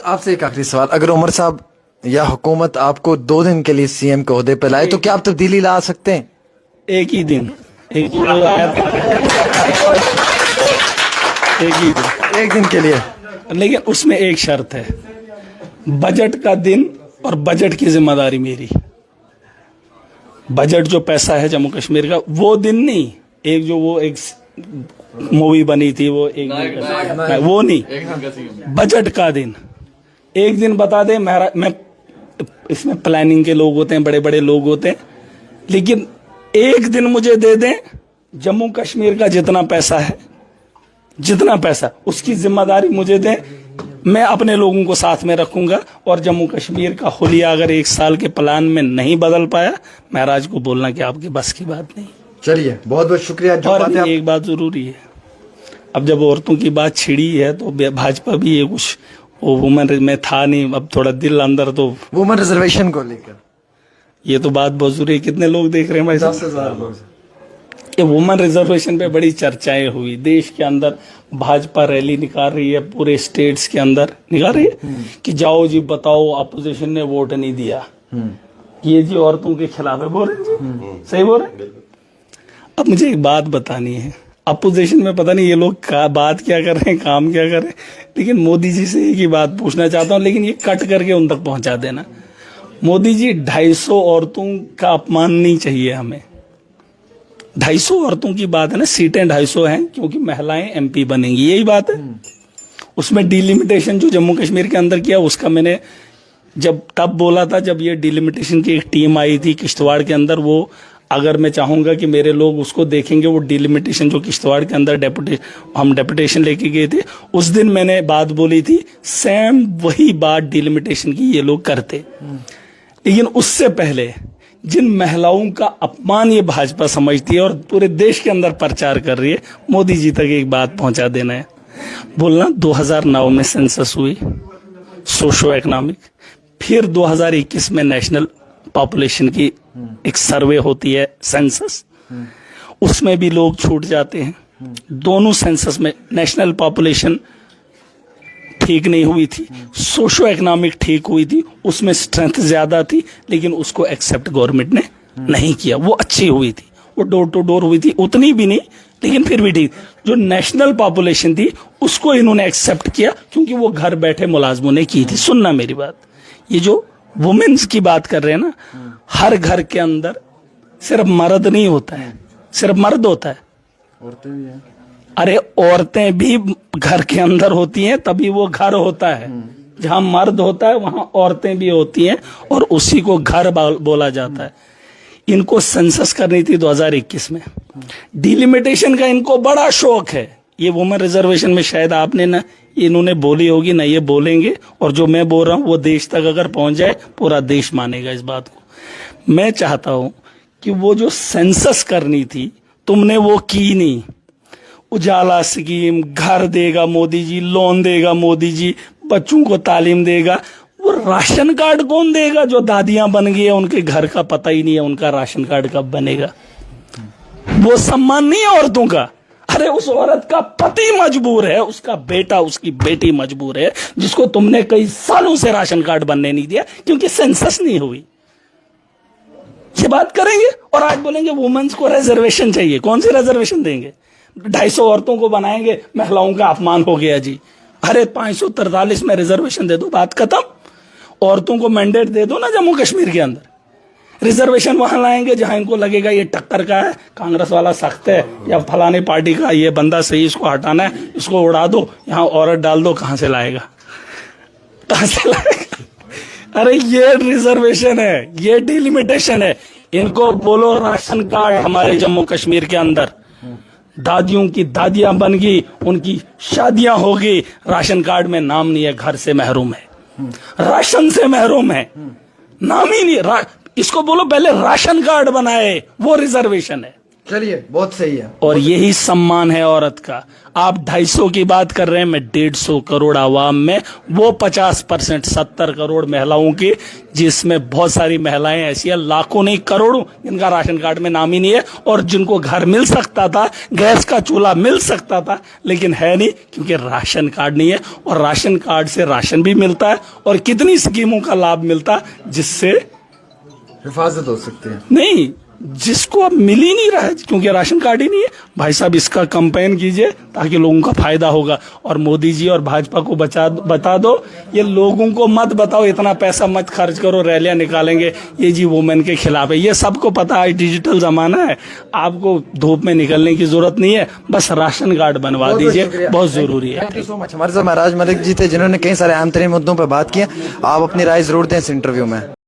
आपसे एक आखिरी सवाल, अगर उमर साहब या हुकूमत आपको 2 दिन के लिए सीएम के ओहदे पे लाए तो क्या आप तब्दीली ला सकते हैं? एक ही दिन, एक ही दिन, एक दिन के लिए, लेकिन उसमें एक शर्त है, बजट का दिन और बजट की जिम्मेदारी मेरी। बजट जो पैसा है जम्मू कश्मीर का, वो दिन नहीं, एक जो वो एक मूवी बनी थी वो एक दिन वो नहीं, बजट का दिन। एक दिन बता दे, मैं इसमें प्लानिंग के लोग होते हैं, बड़े बड़े लोग होते हैं, लेकिन एक दिन मुझे दे दें, जम्मू कश्मीर का जितना पैसा है, जितना पैसा, उसकी जिम्मेदारी मुझे दें, मैं अपने लोगों को साथ में रखूंगा। और जम्मू कश्मीर का हुलिया अगर 1 साल के प्लान में नहीं बदल पाया, महराज को बोलना कि आपकी बस की बात नहीं। चलिए, बहुत बहुत शुक्रिया। और एक बात जरूरी है, अब जब औरतों की बात छिड़ी है तो भाजपा भी ये कुछ वो वुमेन में था नहीं, अब थोड़ा दिल अंदर तो वुमेन रिजर्वेशन को लेकर ये तो बात बहुत जरूरी है। कितने लोग देख रहे हैं भाई? 10,000 लोग। ये वुमेन रिजर्वेशन पे बड़ी चर्चाएं हुई देश के अंदर। भाजपा रैली निकाल रही है, पूरे स्टेट्स के अंदर निकाल रही है कि जाओ जी बताओ, अपोजिशन ने वोट नहीं दिया, ये जी औरतों के खिलाफ है। बोल रहे जी, सही बोल रहे। अब मुझे एक बात बतानी है, अपोजिशन में पता नहीं ये लोग बात क्या कर रहे हैं, काम क्या कर रहे हैं, लेकिन मोदी जी से एक ही बात पूछना चाहता हूं, लेकिन ये कट करके उन तक पहुंचा देना। मोदी जी, 250 औरतों का अपमान नहीं चाहिए हमें। 250 औरतों की बात है ना, सीटें 250 हैं क्योंकि महिलाएं एमपी बनेंगी, यही बात है। उसमें डिलिमिटेशन जो जम्मू कश्मीर के अंदर किया, उसका मैंने जब तब बोला था, जब ये डिलिमिटेशन की एक टीम आई थी किश्तवाड़ के अंदर, वो अगर मैं चाहूंगा कि मेरे लोग उसको देखेंगे, वो डिलिमिटेशन जो किश्तवाड़ के अंदर हम डेपुटेशन लेके गए थे, उस दिन मैंने बात बोली थी, सेम वही बात डिलिमिटेशन की ये लोग करते। लेकिन उससे पहले जिन महिलाओं का अपमान ये भाजपा समझती है और पूरे देश के अंदर प्रचार कर रही है, मोदी जी तक एक बात पहुंचा देना है। बोलना 2009 में सेंसस हुई सोशो इकोनॉमिक, फिर 2021 में नेशनल पॉपुलेशन की एक सर्वे होती है सेंसस, उसमें भी लोग छूट जाते हैं। दोनों सेंसस में नेशनल पॉपुलेशन ठीक नहीं हुई थी, सोशो इकोनॉमिक ठीक हुई थी, उसमें स्ट्रेंथ ज्यादा थी, लेकिन उसको एक्सेप्ट गवर्नमेंट ने नहीं किया। वो अच्छी हुई थी, वो डोर टू डोर हुई थी, उतनी भी नहीं लेकिन फिर भी ठीक। जो नेशनल पॉपुलेशन थी उसको इन्होंने एक्सेप्ट किया क्योंकि वो घर बैठे मुलाजमों ने की थी। सुनना मेरी बात, ये जो वुमेन्स की बात कर रहे हैं ना, हर घर के अंदर सिर्फ मर्द नहीं होता है, सिर्फ मर्द होता है, औरतें भी हैं। अरे औरतें भी घर के अंदर होती हैं, तभी वो घर होता है। जहां मर्द होता है वहां औरतें भी होती हैं और उसी को घर बोला जाता है। इनको सेंसस करनी थी 2021 में, डिलिमिटेशन का इनको बड़ा शौक है। ये वुमेन रिजर्वेशन में शायद आपने ना इन्होंने बोली होगी ना, ये बोलेंगे, और जो मैं बोल रहा हूं वो देश तक अगर पहुंच जाए, पूरा देश मानेगा इस बात को। मैं चाहता हूं कि वो जो सेंसस करनी थी तुमने वो की नहीं। उजाला स्कीम, घर देगा मोदी जी, लोन देगा मोदी जी, बच्चों को तालीम देगा, वो राशन कार्ड कौन देगा? जो दादियां बन गई है उनके घर का पता ही नहीं है उनका राशन कार्ड कब बनेगा। वो सम्मान नहीं है औरतों का। अरे उस औरत का पति मजबूर है, उसका बेटा उसकी बेटी मजबूर है, जिसको तुमने कई सालों से राशन कार्ड बनने नहीं दिया क्योंकि सेंसस नहीं हुई। ये बात करेंगे और आज बोलेंगे वुमेन्स को रिजर्वेशन चाहिए। कौन सी रिजर्वेशन देंगे? 250 औरतों को बनाएंगे, महिलाओं का अपमान हो गया जी। अरे 543 में रिजर्वेशन दे दो, बात खत्म। औरतों को मैंडेट दे दो ना जम्मू कश्मीर के अंदर। रिजर्वेशन वहां लाएंगे जहां इनको लगेगा ये टक्कर का है, कांग्रेस वाला सख्त है, या फलाने पार्टी का ये बंदा सही, इसको हटाना है, इसको उड़ा दो, यहां औरत डाल दो। कहां से लाएगा, कहां से लाएगा? अरे ये रिजर्वेशन है, ये डिलिमिटेशन है। इनको बोलो राशन कार्ड हमारे जम्मू कश्मीर के अंदर दादियों की दादियां बन गई, उनकी शादियां हो गई, राशन कार्ड में नाम नहीं है, घर से महरूम है, राशन से महरूम है, नाम ही नहीं। इसको बोलो पहले राशन कार्ड बनाए, वो रिजर्वेशन है। चलिए, बहुत सही है। और यही सम्मान है औरत का। आप 250 की बात कर रहे हैं, मैं 150 करोड़ आवाम में वो 50% 70 करोड़ महिलाओं की, जिसमें बहुत सारी महिलाएं ऐसी है, लाखों नहीं करोड़ों, जिनका राशन कार्ड में नाम ही नहीं है और जिनको घर मिल सकता था, गैस का चूल्हा मिल सकता था, लेकिन है नहीं क्योंकि राशन कार्ड नहीं है। और राशन कार्ड से राशन भी मिलता है और कितनी स्कीमों का लाभ मिलता है जिससे हिफाजत हो सकती है। नहीं, जिसको अब मिल ही नहीं रहा है क्योंकि राशन कार्ड ही नहीं है। भाई साहब, इसका कैंपेन कीजिए ताकि लोगों का फायदा होगा। और मोदी जी और भाजपा को बता दो, ये लोगों को मत बताओ इतना पैसा मत खर्च करो, रैलियां निकालेंगे, ये जी वुमेन के खिलाफ है। ये सबको पता है, डिजिटल जमाना है, आपको धूप में निकलने की जरूरत नहीं है, बस राशन कार्ड बनवा दीजिए, बहुत जरूरी है। Thank you so much. हमारे साथ महाराज मलिक जी थे, जिन्होंने कई सारे अहम तरीन मुद्दों पर बात की है। आप अपनी राय जरूर दें इस इंटरव्यू में।